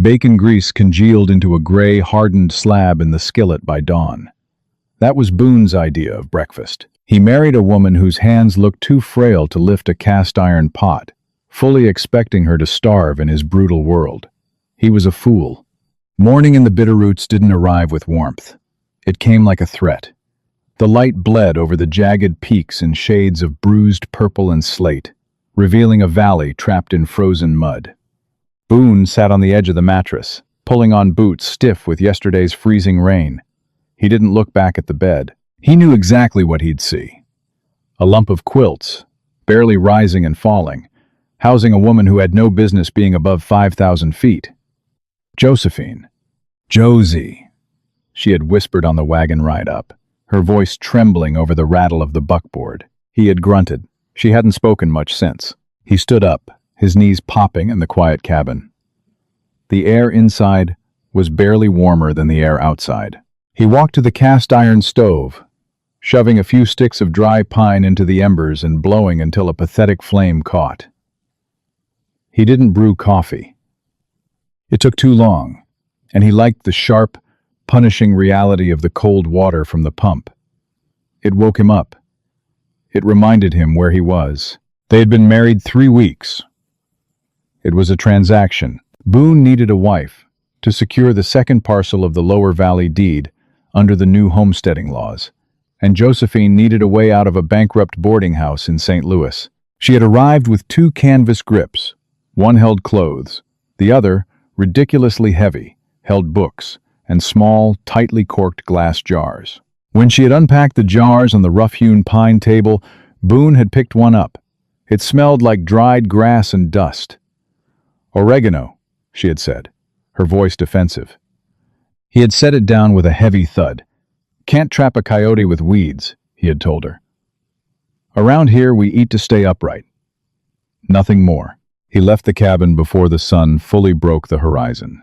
Bacon grease congealed into a gray, hardened slab in the skillet by dawn. That was Boone's idea of breakfast. He married a woman whose hands looked too frail to lift a cast-iron pot, fully expecting her to starve in his brutal world. He was a fool. Morning in the Bitterroots didn't arrive with warmth. It came like a threat. The light bled over the jagged peaks in shades of bruised purple and slate, revealing a valley trapped in frozen mud. Boone sat on the edge of the mattress, pulling on boots stiff with yesterday's freezing rain. He didn't look back at the bed. He knew exactly what he'd see. A lump of quilts, barely rising and falling, housing a woman who had no business being above 5,000 feet. Josephine. Josie, she had whispered on the wagon ride up, her voice trembling over the rattle of the buckboard. He had grunted. She hadn't spoken much since. He stood up, his knees popping in the quiet cabin. The air inside was barely warmer than the air outside. He walked to the cast-iron stove, shoving a few sticks of dry pine into the embers and blowing until a pathetic flame caught. He didn't brew coffee. It took too long, and he liked the sharp, punishing reality of the cold water from the pump. It woke him up. It reminded him where he was. They had been married 3 weeks. It was a transaction. Boone needed a wife to secure the second parcel of the Lower Valley deed under the new homesteading laws, and Josephine needed a way out of a bankrupt boarding house in St. Louis. She had arrived with 2 canvas grips. One held clothes. The other, ridiculously heavy, held books and small, tightly corked glass jars. When she had unpacked the jars on the rough-hewn pine table, Boone had picked one up. It smelled like dried grass and dust. "Oregano," she had said, her voice defensive. He had set it down with a heavy thud. "Can't trap a coyote with weeds," he had told her. "Around here we eat to stay upright." Nothing more. He left the cabin before the sun fully broke the horizon.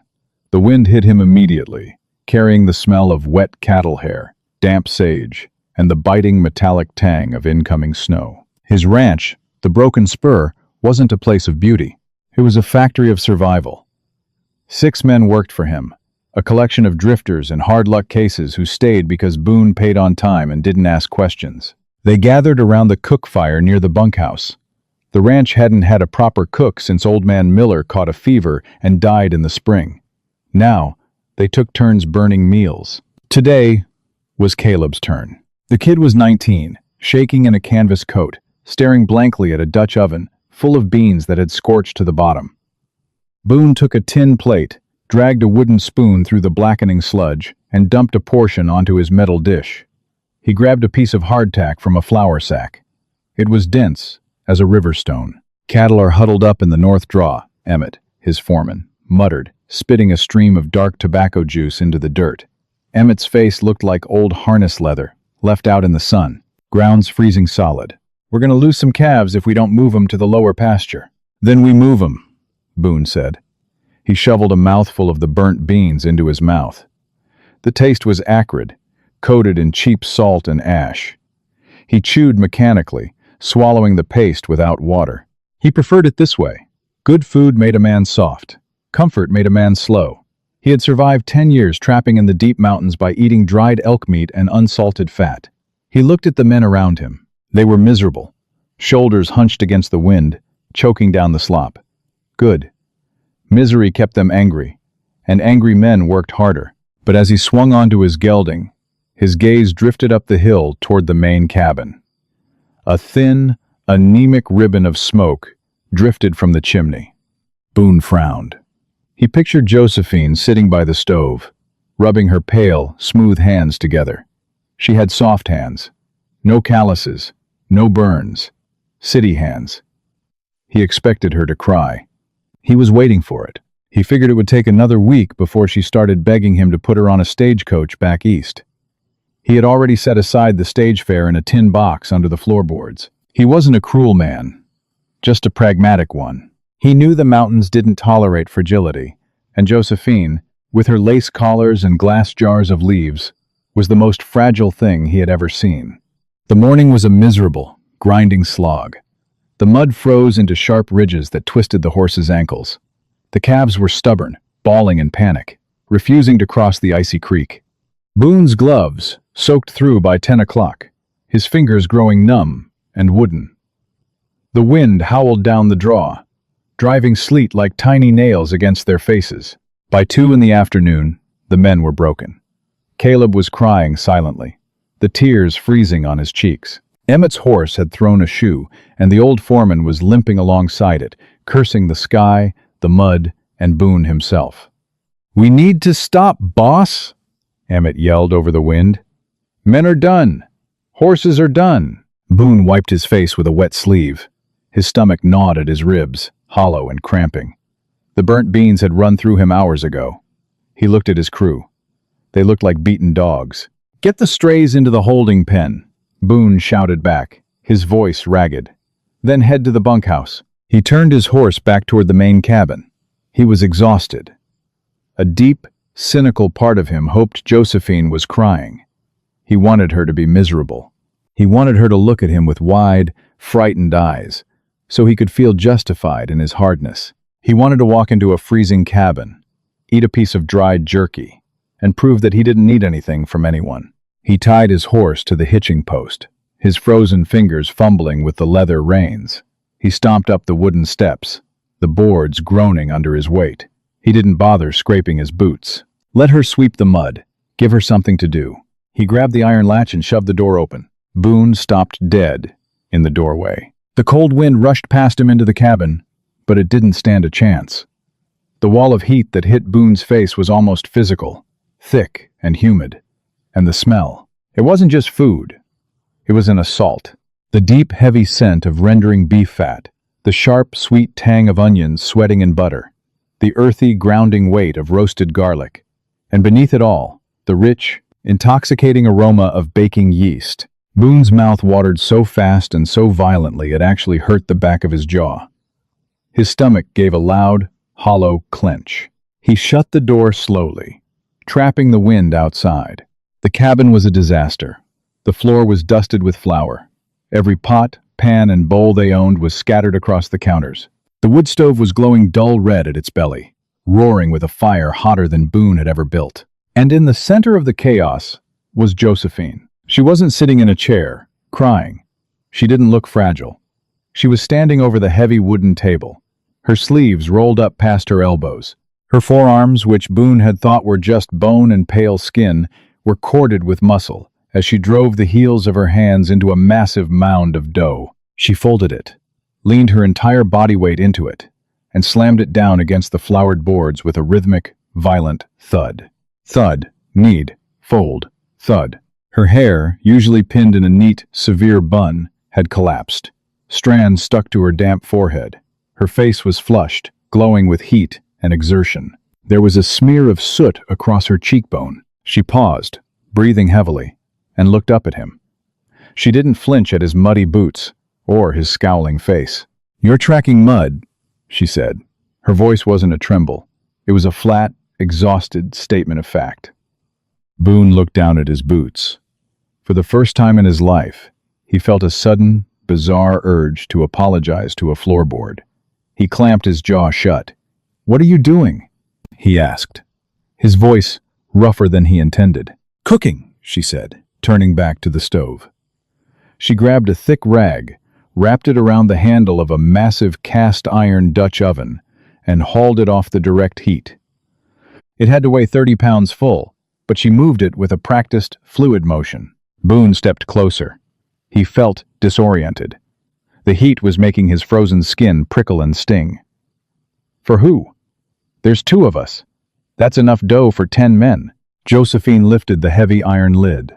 The wind hit him immediately, carrying the smell of wet cattle hair, damp sage, and the biting metallic tang of incoming snow. His ranch, the Broken Spur, wasn't a place of beauty. It was a factory of survival. 6 men worked for him, a collection of drifters and hard-luck cases who stayed because Boone paid on time and didn't ask questions. They gathered around the cook fire near the bunkhouse. The ranch hadn't had a proper cook since Old Man Miller caught a fever and died in the spring. Now, they took turns burning meals. Today was Caleb's turn. The kid was 19, shaking in a canvas coat, staring blankly at a Dutch oven full of beans that had scorched to the bottom. Boone took a tin plate, dragged a wooden spoon through the blackening sludge, and dumped a portion onto his metal dish. He grabbed a piece of hardtack from a flour sack. It was dense as a river stone. "Cattle are huddled up in the north draw," Emmett, his foreman, muttered, spitting a stream of dark tobacco juice into the dirt. Emmett's face looked like old harness leather, left out in the sun. "Ground's freezing solid. We're going to lose some calves if we don't move 'em to the lower pasture." "Then we move 'em," Boone said. He shoveled a mouthful of the burnt beans into his mouth. The taste was acrid, coated in cheap salt and ash. He chewed mechanically, swallowing the paste without water. He preferred it this way. Good food made a man soft. Comfort made a man slow. He had survived 10 years trapping in the deep mountains by eating dried elk meat and unsalted fat. He looked at the men around him. They were miserable, shoulders hunched against the wind, choking down the slop. Good. Misery kept them angry, and angry men worked harder. But as he swung onto his gelding, his gaze drifted up the hill toward the main cabin. A thin, anemic ribbon of smoke drifted from the chimney. Boone frowned. He pictured Josephine sitting by the stove, rubbing her pale, smooth hands together. She had soft hands. No calluses, no burns. City hands. He expected her to cry. He was waiting for it. He figured it would take another week before she started begging him to put her on a stagecoach back east. He had already set aside the stage fare in a tin box under the floorboards. He wasn't a cruel man, just a pragmatic one. He knew the mountains didn't tolerate fragility, and Josephine, with her lace collars and glass jars of leaves, was the most fragile thing he had ever seen. The morning was a miserable, grinding slog. The mud froze into sharp ridges that twisted the horse's ankles. The calves were stubborn, bawling in panic, refusing to cross the icy creek. Boone's gloves, soaked through by 10 o'clock, his fingers growing numb and wooden. The wind howled down the draw, driving sleet like tiny nails against their faces. By 2 in the afternoon, the men were broken. Caleb was crying silently, the tears freezing on his cheeks. Emmett's horse had thrown a shoe, and the old foreman was limping alongside it, cursing the sky, the mud, and Boone himself. "We need to stop, boss," Emmett yelled over the wind. "Men are done. Horses are done." Boone wiped his face with a wet sleeve. His stomach gnawed at his ribs, hollow and cramping. The burnt beans had run through him hours ago. He looked at his crew. They looked like beaten dogs. "Get the strays into the holding pen," Boone shouted back, his voice ragged. "Then head to the bunkhouse." He turned his horse back toward the main cabin. He was exhausted. A deep, cynical part of him hoped Josephine was crying. He wanted her to be miserable. He wanted her to look at him with wide, frightened eyes, so he could feel justified in his hardness. He wanted to walk into a freezing cabin, eat a piece of dried jerky, and prove that he didn't need anything from anyone. He tied his horse to the hitching post, his frozen fingers fumbling with the leather reins. He stomped up the wooden steps, the boards groaning under his weight. He didn't bother scraping his boots. Let her sweep the mud, give her something to do. He grabbed the iron latch and shoved the door open. Boone stopped dead in the doorway. The cold wind rushed past him into the cabin, but it didn't stand a chance. The wall of heat that hit Boone's face was almost physical, thick and humid. And the smell. It wasn't just food. It was an assault. The deep, heavy scent of rendering beef fat, the sharp, sweet tang of onions sweating in butter, the earthy, grounding weight of roasted garlic, and beneath it all, the rich, intoxicating aroma of baking yeast. Boone's mouth watered so fast and so violently it actually hurt the back of his jaw. His stomach gave a loud, hollow clench. He shut the door slowly, trapping the wind outside. The cabin was a disaster. The floor was dusted with flour. Every pot, pan, and bowl they owned was scattered across the counters. The wood stove was glowing dull red at its belly, roaring with a fire hotter than Boone had ever built. And in the center of the chaos was Josephine. She wasn't sitting in a chair, crying. She didn't look fragile. She was standing over the heavy wooden table, her sleeves rolled up past her elbows. Her forearms, which Boone had thought were just bone and pale skin, were corded with muscle as she drove the heels of her hands into a massive mound of dough. She folded it, leaned her entire body weight into it, and slammed it down against the floured boards with a rhythmic, violent thud. Thud, knead, fold, thud. Her hair, usually pinned in a neat, severe bun, had collapsed. Strands stuck to her damp forehead. Her face was flushed, glowing with heat and exertion. There was a smear of soot across her cheekbone. She paused, breathing heavily, and looked up at him. She didn't flinch at his muddy boots or his scowling face. "You're tracking mud," she said. Her voice wasn't a tremble. It was a flat, exhausted statement of fact. Boone looked down at his boots. For the first time in his life, he felt a sudden, bizarre urge to apologize to a floorboard. He clamped his jaw shut. "What are you doing?" he asked, his voice rougher than he intended. "Cooking," she said, turning back to the stove. She grabbed a thick rag, wrapped it around the handle of a massive cast-iron Dutch oven, and hauled it off the direct heat. It had to weigh 30 pounds full, but she moved it with a practiced, fluid motion. Boone stepped closer. He felt disoriented. The heat was making his frozen skin prickle and sting. "For who?" "There's 2 of us. That's enough dough for 10 men. Josephine lifted the heavy iron lid.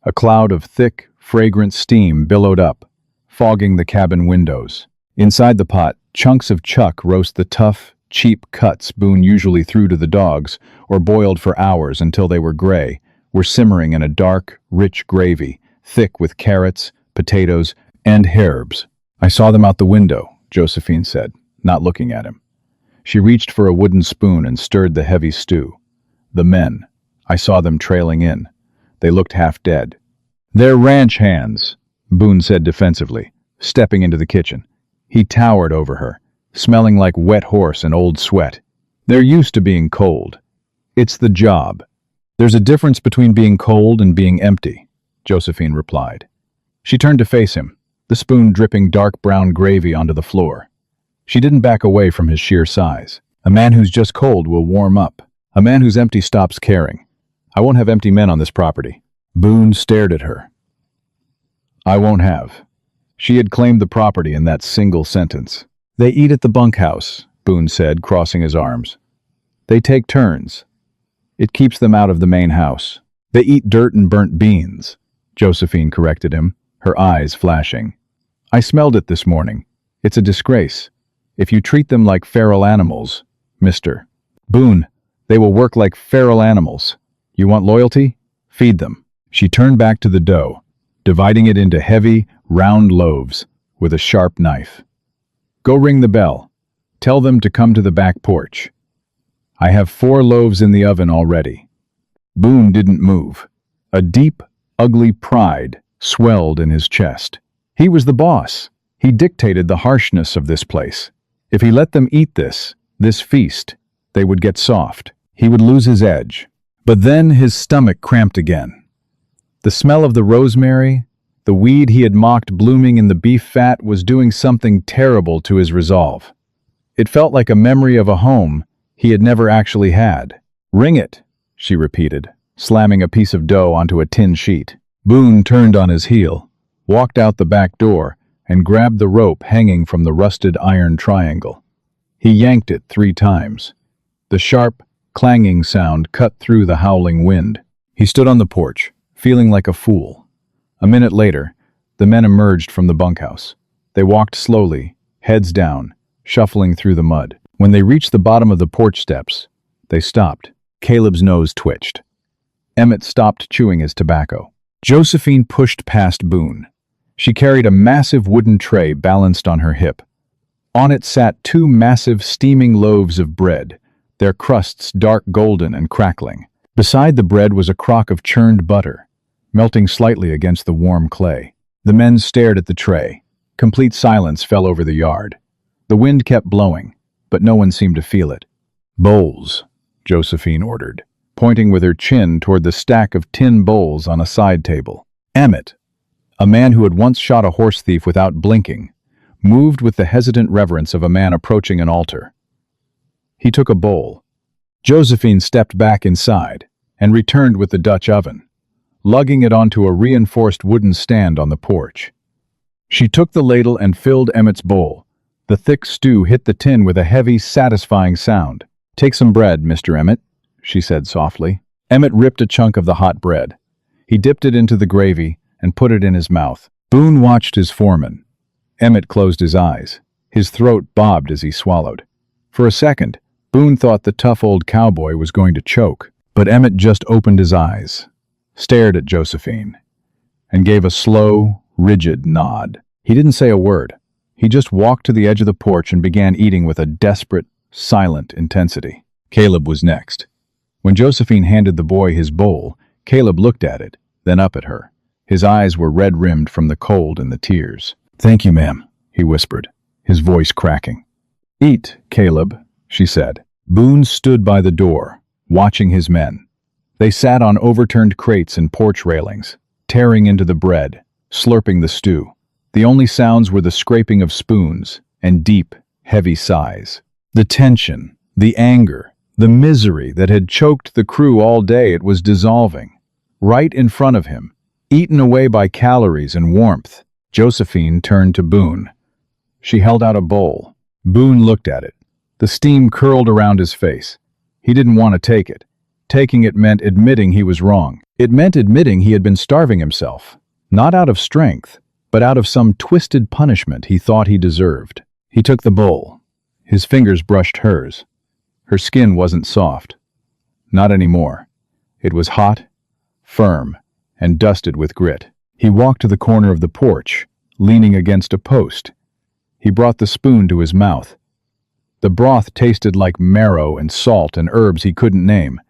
A cloud of thick, fragrant steam billowed up, fogging the cabin windows. Inside the pot, chunks of chuck roast the tough, cheap cuts Boone usually threw to the dogs, or boiled for hours until they were gray, were simmering in a dark, rich gravy, thick with carrots, potatoes, and herbs. "I saw them out the window," Josephine said, not looking at him. She reached for a wooden spoon and stirred the heavy stew. "The men. I saw them trailing in. They looked half dead." "They're ranch hands," Boone said defensively, stepping into the kitchen. He towered over her, smelling like wet horse and old sweat. They're used to being cold. It's the job. There's a difference between being cold and being empty, Josephine replied. She turned to face him, the spoon dripping dark brown gravy onto the floor. She didn't back away from his sheer size. A man who's just cold will warm up. A man who's empty stops caring. I won't have empty men on this property. Boone stared at her. I won't have. She had claimed the property in that single sentence. They eat at the bunkhouse, Boone said, crossing his arms. They take turns. It keeps them out of the main house. They eat dirt and burnt beans, Josephine corrected him, her eyes flashing. I smelled it this morning. It's a disgrace. If you treat them like feral animals, Mr. Boone, they will work like feral animals. You want loyalty? Feed them. She turned back to the dough, dividing it into heavy, round loaves with a sharp knife. Go ring the bell. Tell them to come to the back porch. I have 4 loaves in the oven already. Boone didn't move. A deep, ugly pride swelled in his chest. He was the boss. He dictated the harshness of this place. If he let them eat this feast, they would get soft. He would lose his edge. But then his stomach cramped again. The smell of the rosemary, the weed he had mocked blooming in the beef fat, was doing something terrible to his resolve. It felt like a memory of a home he had never actually had. Ring it, she repeated, slamming a piece of dough onto a tin sheet. Boone turned on his heel, walked out the back door, and grabbed the rope hanging from the rusted iron triangle. He yanked it 3 times. The sharp, clanging sound cut through the howling wind. He stood on the porch, feeling like a fool. A minute later, the men emerged from the bunkhouse. They walked slowly, heads down, shuffling through the mud. When they reached the bottom of the porch steps, they stopped. Caleb's nose twitched. Emmett stopped chewing his tobacco. Josephine pushed past Boone. She carried a massive wooden tray balanced on her hip. On it sat 2 massive steaming loaves of bread, their crusts dark golden and crackling. Beside the bread was a crock of churned butter, melting slightly against the warm clay. The men stared at the tray. Complete silence fell over the yard. The wind kept blowing, but no one seemed to feel it. Bowls, Josephine ordered, pointing with her chin toward the stack of tin bowls on a side table. Emmett, a man who had once shot a horse thief without blinking, moved with the hesitant reverence of a man approaching an altar. He took a bowl. Josephine stepped back inside and returned with the Dutch oven, lugging it onto a reinforced wooden stand on the porch. She took the ladle and filled Emmett's bowl. The thick stew hit the tin with a heavy, satisfying sound. Take some bread, Mr. Emmett, she said softly. Emmett ripped a chunk of the hot bread. He dipped it into the gravy and put it in his mouth. Boone watched his foreman. Emmett closed his eyes. His throat bobbed as he swallowed. For a second, Boone thought the tough old cowboy was going to choke, but Emmett just opened his eyes, stared at Josephine, and gave a slow, rigid nod. He didn't say a word. He just walked to the edge of the porch and began eating with a desperate, silent intensity. Caleb was next. When Josephine handed the boy his bowl, Caleb looked at it, then up at her. His eyes were red-rimmed from the cold and the tears. "Thank you, ma'am," he whispered, his voice cracking. "Eat, Caleb," she said. Boone stood by the door, watching his men. They sat on overturned crates and porch railings, tearing into the bread, slurping the stew. The only sounds were the scraping of spoons and deep, heavy sighs. The tension, the anger, the misery that had choked the crew all day, it was dissolving. Right in front of him, eaten away by calories and warmth. Josephine turned to Boone. She held out a bowl. Boone looked at it. The steam curled around his face. He didn't want to take it. Taking it meant admitting he was wrong. It meant admitting he had been starving himself, not out of strength, but out of some twisted punishment he thought he deserved. He took the bowl. His fingers brushed hers. Her skin wasn't soft. Not anymore. It was hot, firm, and dusted with grit. He walked to the corner of the porch, leaning against a post. He brought the spoon to his mouth. The broth tasted like marrow and salt and herbs he couldn't name.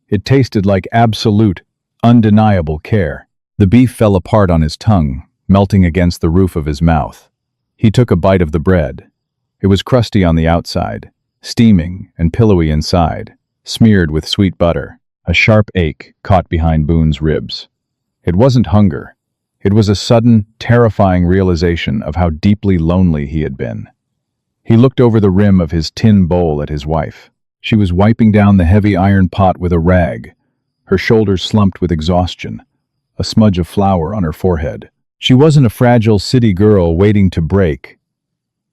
It tasted like absolute, undeniable care. The beef fell apart on his tongue, melting against the roof of his mouth. He took a bite of the bread. It was crusty on the outside, steaming and pillowy inside, smeared with sweet butter. A sharp ache caught behind Boone's ribs. It wasn't hunger. It was a sudden, terrifying realization of how deeply lonely he had been. He looked over the rim of his tin bowl at his wife. She was wiping down the heavy iron pot with a rag, her shoulders slumped with exhaustion, a smudge of flour on her forehead. She wasn't a fragile city girl waiting to break.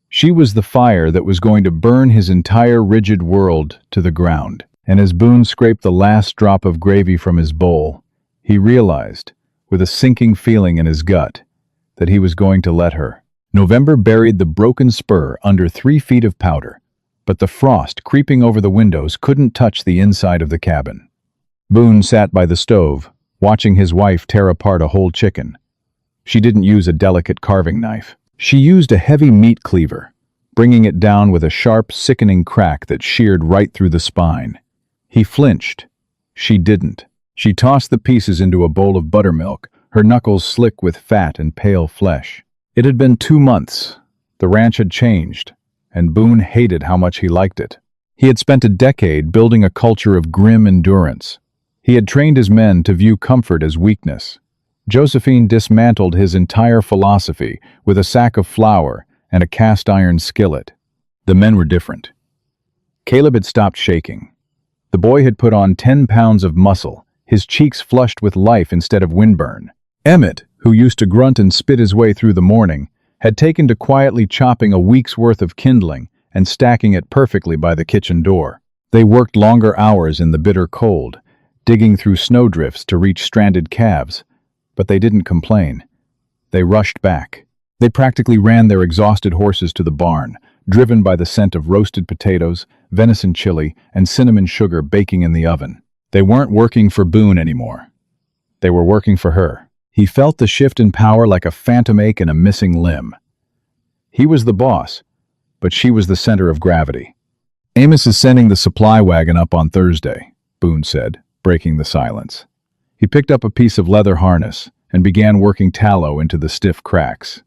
She was the fire that was going to burn his entire rigid world to the ground. And as Boone scraped the last drop of gravy from his bowl, he realized, with a sinking feeling in his gut, that he was going to let her. November buried the broken spur under 3 feet of powder, but the frost creeping over the windows couldn't touch the inside of the cabin. Boone sat by the stove, watching his wife tear apart a whole chicken. She didn't use a delicate carving knife. She used a heavy meat cleaver, bringing it down with a sharp, sickening crack that sheared right through the spine. He flinched. She didn't. She tossed the pieces into a bowl of buttermilk, her knuckles slick with fat and pale flesh. It had been 2 months. The ranch had changed, and Boone hated how much he liked it. He had spent a decade building a culture of grim endurance. He had trained his men to view comfort as weakness. Josephine dismantled his entire philosophy with a sack of flour and a cast-iron skillet. The men were different. Caleb had stopped shaking. The boy had put on 10 pounds of muscle, his cheeks flushed with life instead of windburn. Emmett, who used to grunt and spit his way through the morning, had taken to quietly chopping a week's worth of kindling and stacking it perfectly by the kitchen door. They worked longer hours in the bitter cold, digging through snowdrifts to reach stranded calves, but they didn't complain. They rushed back. They practically ran their exhausted horses to the barn, driven by the scent of roasted potatoes, venison chili, and cinnamon sugar baking in the oven. They weren't working for Boone anymore. They were working for her. He felt the shift in power like a phantom ache in a missing limb. He was the boss, but she was the center of gravity. "Amos is sending the supply wagon up on Thursday," Boone said, breaking the silence. He picked up a piece of leather harness and began working tallow into the stiff cracks.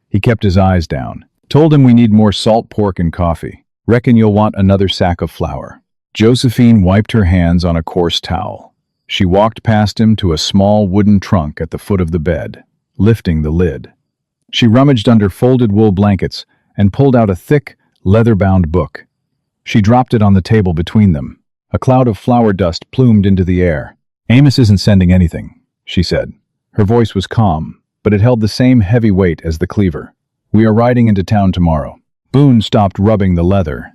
He kept his eyes down. "Told him we need more salt pork and coffee. Reckon you'll want another sack of flour." Josephine wiped her hands on a coarse towel. She walked past him to a small wooden trunk at the foot of the bed, lifting the lid. She rummaged under folded wool blankets and pulled out a thick, leather-bound book. She dropped it on the table between them. A cloud of flour dust plumed into the air. "Amos isn't sending anything," she said. Her voice was calm, but it held the same heavy weight as the cleaver. "We are riding into town tomorrow." Boone stopped rubbing the leather.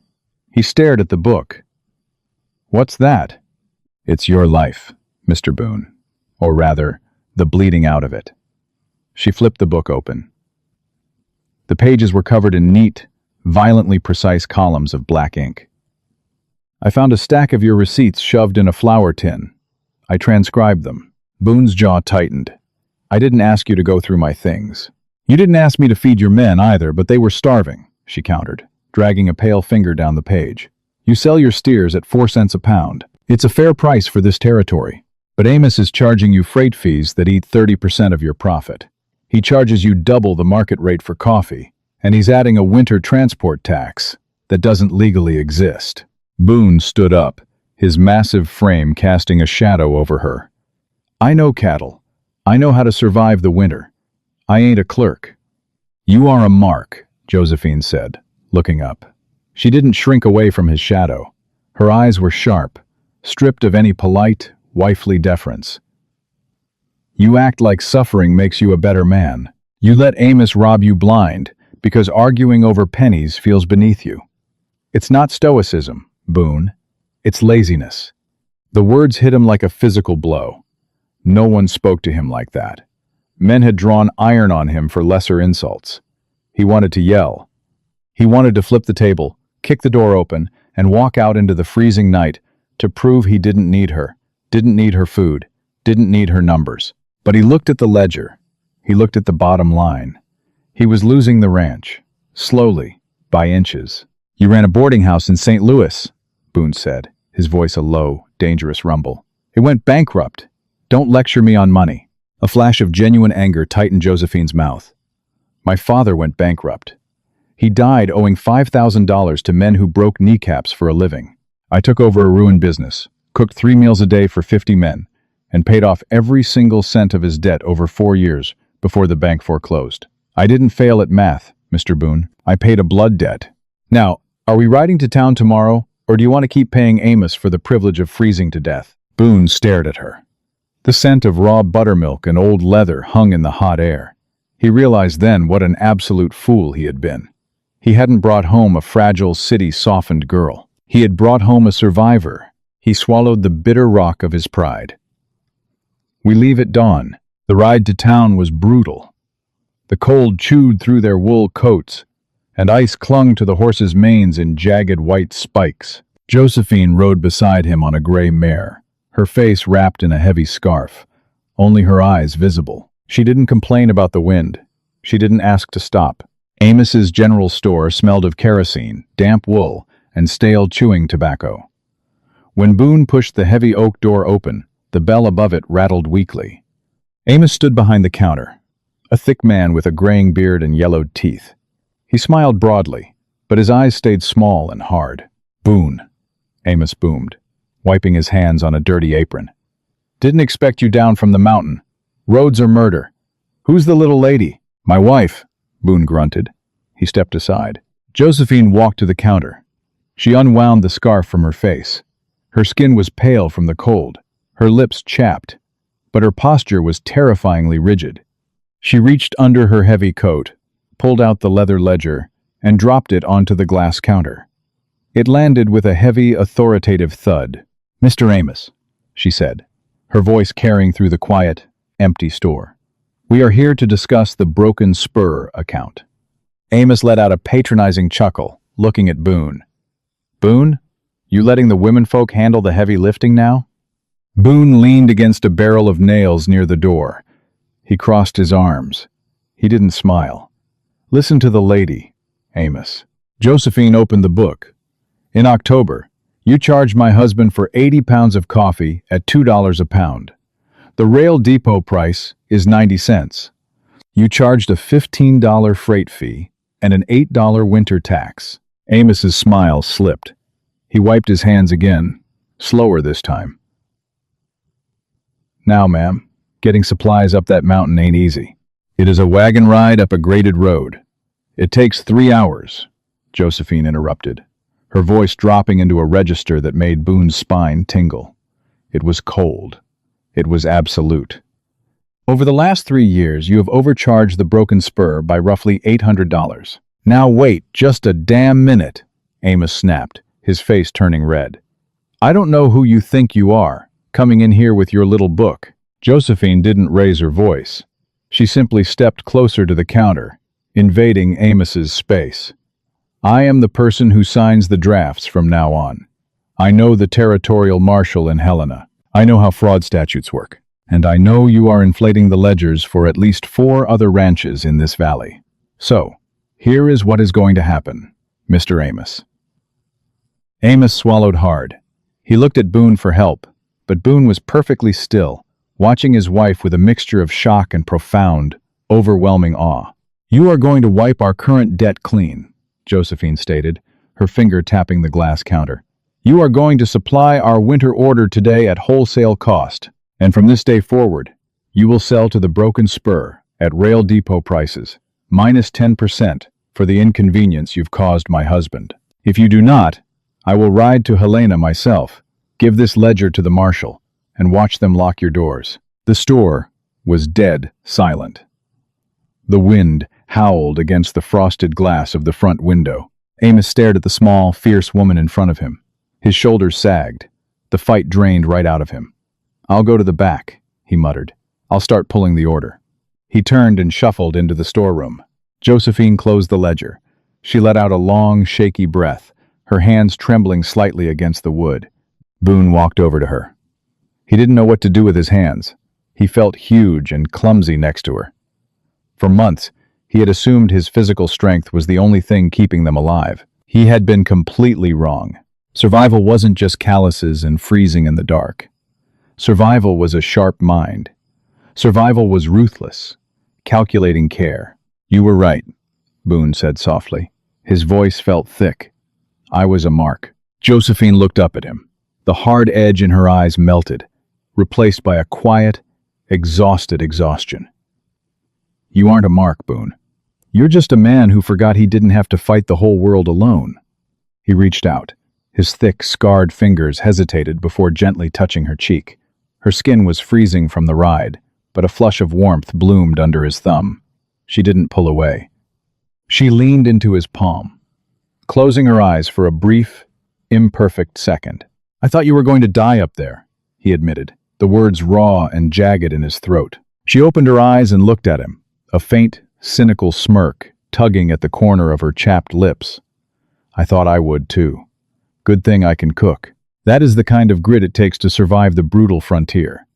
He stared at the book. "What's that?" "It's your life, Mr. Boone. Or rather, the bleeding out of it." She flipped the book open. The pages were covered in neat, violently precise columns of black ink. "I found a stack of your receipts shoved in a flour tin. I transcribed them." Boone's jaw tightened. "I didn't ask you to go through my things." "You didn't ask me to feed your men either, but they were starving," she countered, dragging a pale finger down the page. "You sell your steers at 4 cents a pound. It's a fair price for this territory. But Amos is charging you freight fees that eat 30% of your profit. He charges you double the market rate for coffee, and he's adding a winter transport tax that doesn't legally exist." Boone stood up, his massive frame casting a shadow over her. "I know cattle. I know how to survive the winter. I ain't a clerk." "You are a mark," Josephine said, looking up. She didn't shrink away from his shadow. Her eyes were sharp, stripped of any polite, wifely deference. "You act like suffering makes you a better man. You let Amos rob you blind because arguing over pennies feels beneath you. It's not stoicism, Boone. It's laziness." The words hit him like a physical blow. No one spoke to him like that. Men had drawn iron on him for lesser insults. He wanted to yell. He wanted to flip the table, kick the door open, and walk out into the freezing night to prove he didn't need her, didn't need her food, didn't need her numbers. But he looked at the ledger. He looked at the bottom line. He was losing the ranch, slowly, by inches. "You ran a boarding house in St. Louis," Boone said, his voice a low, dangerous rumble. "It went bankrupt. Don't lecture me on money." A flash of genuine anger tightened Josephine's mouth. "My father went bankrupt. He died owing $5,000 to men who broke kneecaps for a living. I took over a ruined business, cooked 3 meals a day for 50 men, and paid off every single cent of his debt over 4 years before the bank foreclosed. I didn't fail at math, Mr. Boone. I paid a blood debt. Now, are we riding to town tomorrow, or do you want to keep paying Amos for the privilege of freezing to death? Boone stared at her. The scent of raw buttermilk and old leather hung in the hot air. He realized then what an absolute fool he had been. He hadn't brought home a fragile, city-softened girl. He had brought home a survivor. He swallowed the bitter rock of his pride. We leave at dawn. The ride to town was brutal. The cold chewed through their wool coats, and ice clung to the horses' manes in jagged white spikes. Josephine rode beside him on a gray mare, her face wrapped in a heavy scarf, only her eyes visible. She didn't complain about the wind. She didn't ask to stop. Amos's general store smelled of kerosene, damp wool, and stale chewing tobacco. When Boone pushed the heavy oak door open, the bell above it rattled weakly. Amos stood behind the counter, a thick man with a graying beard and yellowed teeth. He smiled broadly, but his eyes stayed small and hard. "Boone," Amos boomed, wiping his hands on a dirty apron. "Didn't expect you down from the mountain. Roads or murder? Who's the little lady?" "My wife," Boone grunted. He stepped aside. Josephine walked to the counter. She unwound the scarf from her face. Her skin was pale from the cold, her lips chapped, but her posture was terrifyingly rigid. She reached under her heavy coat, pulled out the leather ledger, and dropped it onto the glass counter. It landed with a heavy, authoritative thud. "Mr. Amos," she said, her voice carrying through the quiet, empty store. "We are here to discuss the broken spur account." Amos let out a patronizing chuckle, looking at Boone. "Boone, you letting the womenfolk handle the heavy lifting now?" Boone leaned against a barrel of nails near the door. He crossed his arms. He didn't smile. "Listen to the lady, Amos." Josephine opened the book. "In October, you charged my husband for 80 pounds of coffee at $2 a pound. The rail depot price is 90 cents. You charged a $15 freight fee and an $8 winter tax." Amos's smile slipped. He wiped his hands again, slower this time. "Now, ma'am, getting supplies up that mountain ain't easy. It is a wagon ride up a graded road. It takes 3 hours," Josephine interrupted, her voice dropping into a register that made Boone's spine tingle. It was cold. It was absolute. "Over the last 3 years, you have overcharged the broken spur by roughly $800. "Now wait just a damn minute," Amos snapped, his face turning red. "I don't know who you think you are, coming in here with your little book." Josephine didn't raise her voice. She simply stepped closer to the counter, invading Amos's space. "I am the person who signs the drafts from now on. I know the territorial marshal in Helena. I know how fraud statutes work. And I know you are inflating the ledgers for at least 4 other ranches in this valley. So, here is what is going to happen, Mr. Amos." Amos swallowed hard. He looked at Boone for help, but Boone was perfectly still, watching his wife with a mixture of shock and profound, overwhelming awe. "You are going to wipe our current debt clean," Josephine stated, her finger tapping the glass counter. "You are going to supply our winter order today at wholesale cost, and from this day forward, you will sell to the broken spur at rail depot prices, minus 10% for the inconvenience you've caused my husband. If you do not, I will ride to Helena myself, give this ledger to the marshal, and watch them lock your doors." The store was dead silent. The wind howled against the frosted glass of the front window. Amos stared at the small, fierce woman in front of him. His shoulders sagged. The fight drained right out of him. "I'll go to the back," he muttered. "I'll start pulling the order." He turned and shuffled into the storeroom. Josephine closed the ledger. She let out a long, shaky breath, her hands trembling slightly against the wood. Boone walked over to her. He didn't know what to do with his hands. He felt huge and clumsy next to her. For months, he had assumed his physical strength was the only thing keeping them alive. He had been completely wrong. Survival wasn't just calluses and freezing in the dark. Survival was a sharp mind. Survival was ruthless, calculating care. "You were right," Boone said softly. His voice felt thick. I was a mark. Josephine looked up at him. The hard edge in her eyes melted, replaced by a quiet, exhausted exhaustion. You aren't a mark, Boone. You're just a man who forgot he didn't have to fight the whole world alone. He reached out. His thick, scarred fingers hesitated before gently touching her cheek. Her skin was freezing from the ride, but a flush of warmth bloomed under his thumb. She didn't pull away. She leaned into his palm, closing her eyes for a brief, imperfect second. I thought you were going to die up there, he admitted, the words raw and jagged in his throat. She opened her eyes and looked at him, a faint, cynical smirk tugging at the corner of her chapped lips. I thought I would, too. Good thing I can cook. That is the kind of grit it takes to survive the brutal frontier.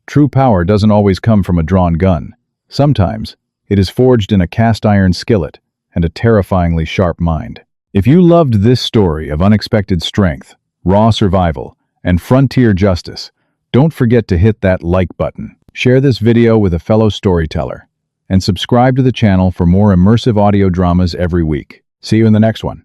True power doesn't always come from a drawn gun. Sometimes, it is forged in a cast-iron skillet and a terrifyingly sharp mind. If you loved this story of unexpected strength, raw survival, and frontier justice, don't forget to hit that like button, share this video with a fellow storyteller, and subscribe to the channel for more immersive audio dramas every week. See you in the next one.